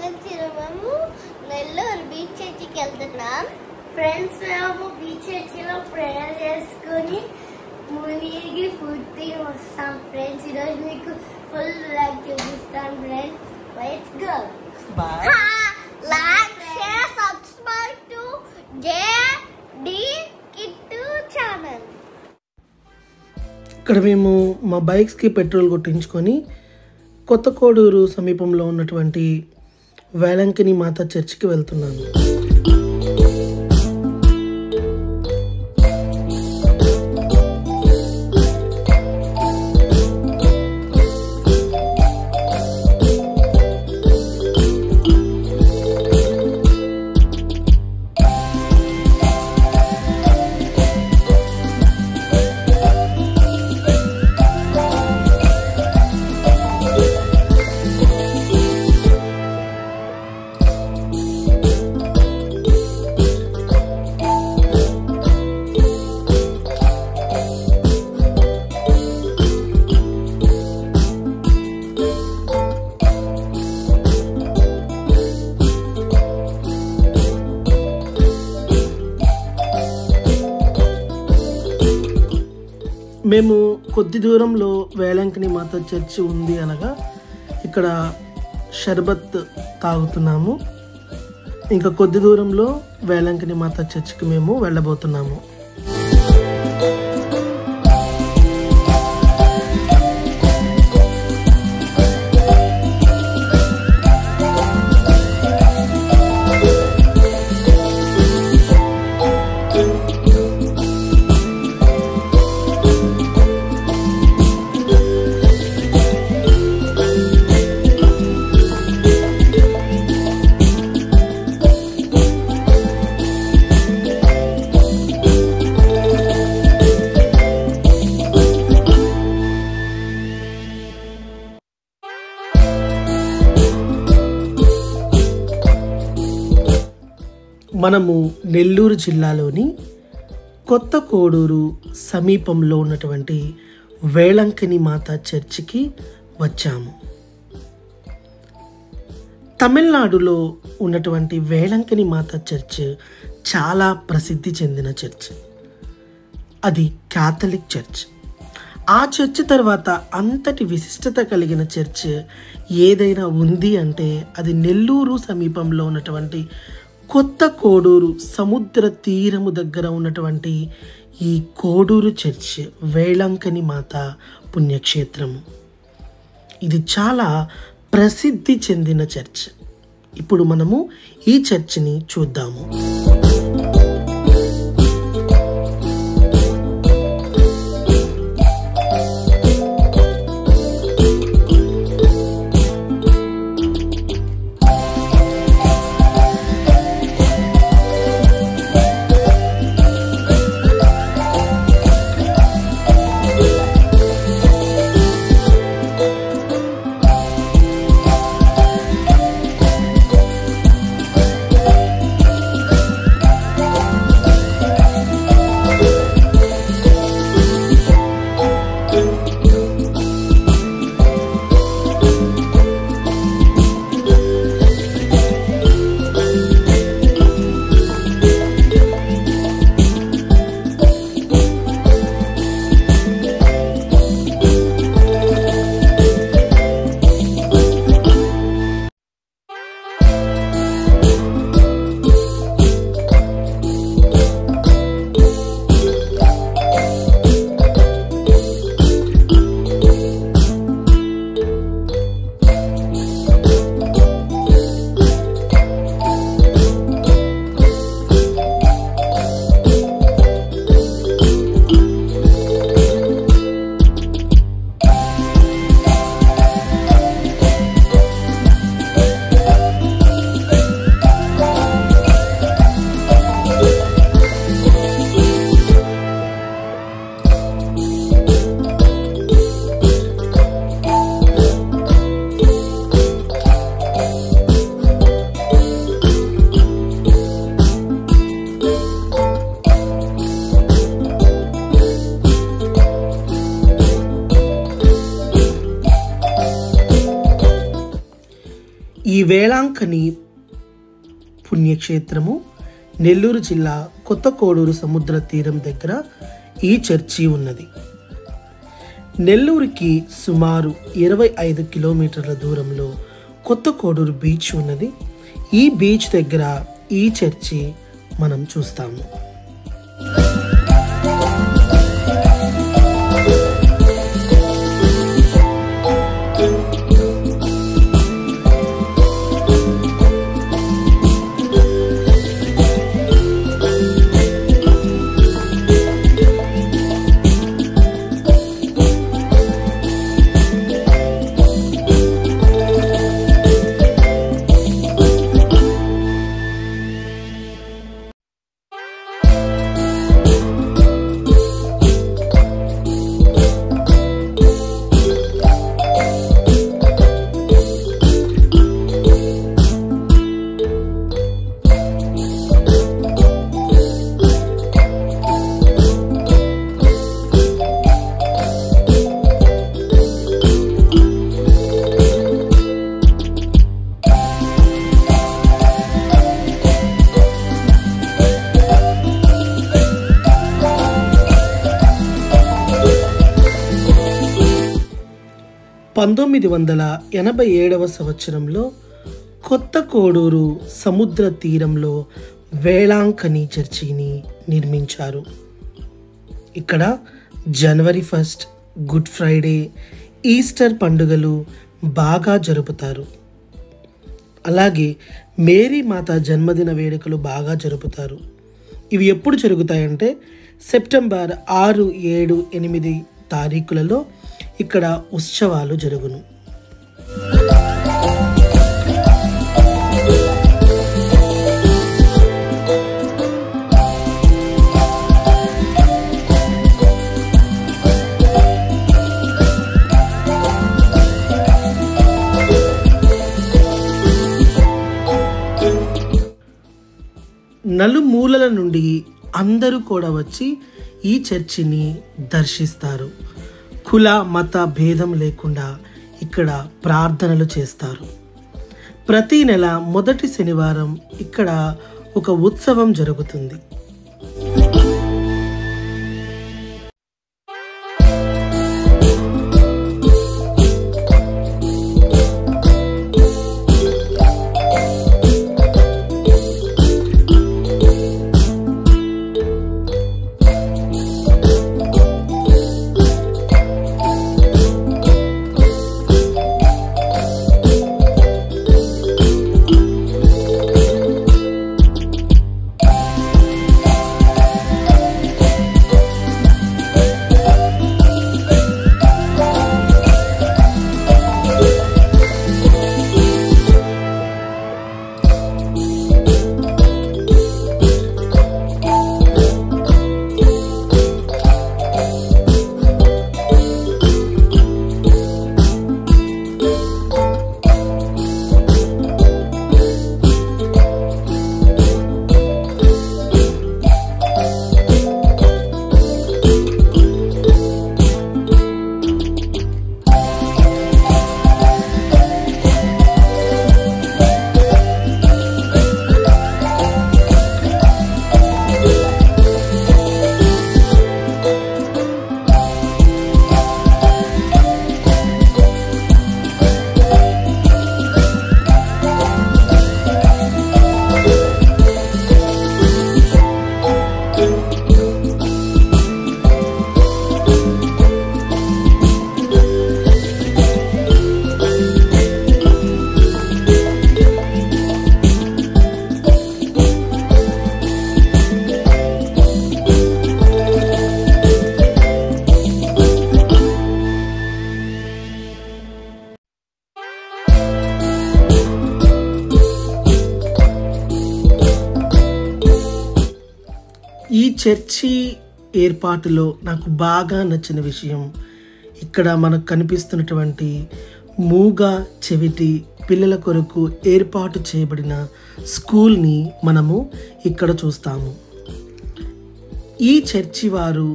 మేము నెల్లూరు బీచ్ చర్చికి వెళ్తున్నాం. ఫ్రెండ్స్ మేము బీచ్ చర్చిలో ప్రేయర్ చేసుకుని మునిగి ఫుడ్ తిని వస్తాం. ఫ్రెండ్స్ ఈరోజు మీకు ఫుల్ బ్లాగ్ చూపిస్తాను. Friends let's go. Like share subscribe to JD Kittu channel. ఇక్కడ మేము మా బైక్స్కి పెట్రోల్ కొట్టించుకొని కొత్త కోడూరు సమీపంలో ఉన్నటువంటి వేలంకిని మాత చర్చికి వెళ్తున్నాను. మేము కొద్ది దూరంలో వేలంకిని మాత చర్చి ఉంది అనగా ఇక్కడ షర్బత్ తాగుతున్నాము. ఇంకా కొద్ది దూరంలో వేలంకిని మాత చర్చికి మేము వెళ్ళబోతున్నాము. మనము నెల్లూరు జిల్లాలోని కొత్త కోడూరు సమీపంలో ఉన్నటువంటి వేలంకిని మాత చర్చికి వచ్చాము. తమిళనాడులో ఉన్నటువంటి వేలంకిని మాత చర్చ్ చాలా ప్రసిద్ధి చెందిన చర్చ్. అది క్యాథలిక్ చర్చ్. ఆ చర్చ్ తర్వాత అంతటి విశిష్టత కలిగిన చర్చ్ ఏదైనా ఉంది అంటే అది నెల్లూరు సమీపంలో ఉన్నటువంటి కొత్త కోడూరు సముద్ర తీరము దగ్గర ఉన్నటువంటి ఈ కోడూరు చర్చ్ వేలంకిని మాత పుణ్యక్షేత్రము. ఇది చాలా ప్రసిద్ధి చెందిన చర్చ్. ఇప్పుడు మనము ఈ చర్చిని చూద్దాము. ఈ వేళాంకని పుణ్యక్షేత్రము నెల్లూరు జిల్లా కొత్త కోడూరు సముద్ర తీరం దగ్గర ఈ చర్చి ఉన్నది. నెల్లూరుకి సుమారు 25 కిలోమీటర్ల దూరంలో కొత్త కోడూరు బీచ్ ఉన్నది. ఈ బీచ్ దగ్గర ఈ చర్చి మనం చూస్తాము. సంవత్సరంలో కొత్త కోడూరు సముద్ర తీరంలో వేళాంకని చర్చిని నిర్మించారు. ఇక్కడ జనవరి 1 గుడ్ ఫ్రైడే, ఈస్టర్ పండుగలు బాగా జరుపుతారు. అలాగే మేరీ మాత జన్మదిన వేడుకలు బాగా జరుపుతారు. ఇవి ఎప్పుడు జరుగుతాయంటే సెప్టెంబర్ 6, 7, 8 తారీఖులలో ఇక్కడ ఉత్సవాలు జరుగును. నలుమూలల నుండి అందరూ కూడా వచ్చి ఈ చర్చిని దర్శిస్తారు. కుల మత భేదం లేకుండా ఇక్కడ ప్రార్థనలు చేస్తారు. ప్రతి నెల మొదటి శనివారం ఇక్కడ ఒక ఉత్సవం జరుగుతుంది. ఈ చర్చి ఏర్పాటులో నాకు బాగా నచ్చిన విషయం, ఇక్కడ మనకు కనిపిస్తున్నటువంటి మూగ చెవిటి పిల్లల కొరకు ఏర్పాటు చేయబడిన స్కూల్ని మనము ఇక్కడ చూస్తాము. ఈ చర్చి వారు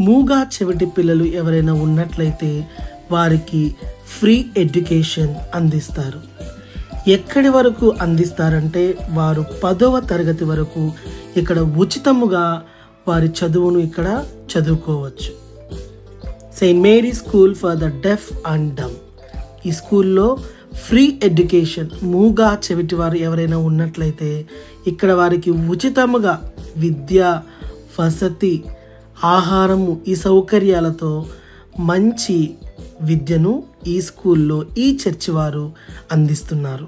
మూగ చెవిటి పిల్లలు ఎవరైనా ఉన్నట్లయితే వారికి ఫ్రీ ఎడ్యుకేషన్ అందిస్తారు. ఎక్కడి వరకు అందిస్తారంటే వారు 10వ తరగతి వరకు ఇక్కడ ఉచితముగా వారి చదువును ఇక్కడ చదువుకోవచ్చు. Saint Mary school for the deaf and dumb. ఈ స్కూల్లో ఫ్రీ ఎడ్యుకేషన్, మూగా చెవిటి వారు ఎవరైనా ఉన్నట్లయితే ఇక్కడ వారికి ఉచితముగా విద్య, వసతి, ఆహారము, ఈ సౌకర్యాలతో మంచి విద్యను ఈ స్కూల్లో ఈ చర్చి వారు అందిస్తున్నారు.